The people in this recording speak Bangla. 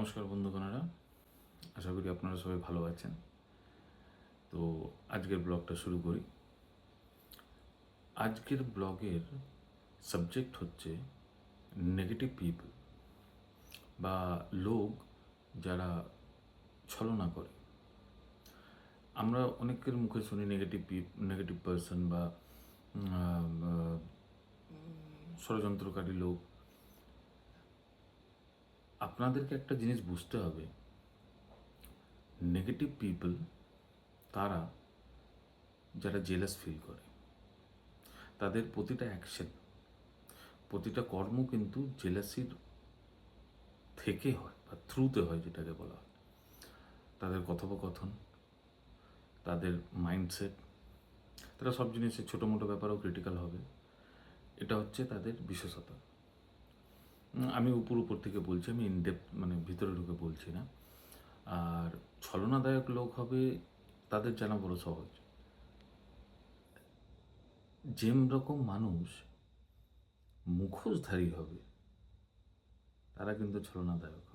নমস্কার বন্ধুগণেরা, আশা করি আপনারা সবাই ভালো আছেন। তো আজকের ব্লগটা শুরু করি। আজকের ব্লগের সাবজেক্ট হচ্ছে নেগেটিভ পিপল বা লোক যারা ছলনা করে। আমরা অনেকের মুখে শুনি নেগেটিভ পার্সন বা ষড়যন্ত্রকারী লোক। আপনাদেরকে একটা জিনিস বুঝতে হবে, নেগেটিভ পিপল তারা যারা জেলাস ফিল করে, তাদের প্রতিটা অ্যাকশন, প্রতিটা কর্ম কিন্তু জেলাসির থেকে হয় বা থ্রুতে হয়, যেটাকে বলা হয়। তাদের কথোপকথন, তাদের মাইন্ডসেট, তারা সব জিনিসের ছোটো মোটো ব্যাপারেও ক্রিটিক্যাল হবে। এটা হচ্ছে তাদের বিশেষতা। আমি উপর থেকে বলছি, আমি ইনডেপথ মানে ভিতরে ঢুকে বলছি না। আর ছলনাদায়ক লোক হবে তাদের জানা বড় সহজ। যেম রকম মানুষ মুখোশধারী হবে তারা কিন্তু ছলনাদায়ক হবে।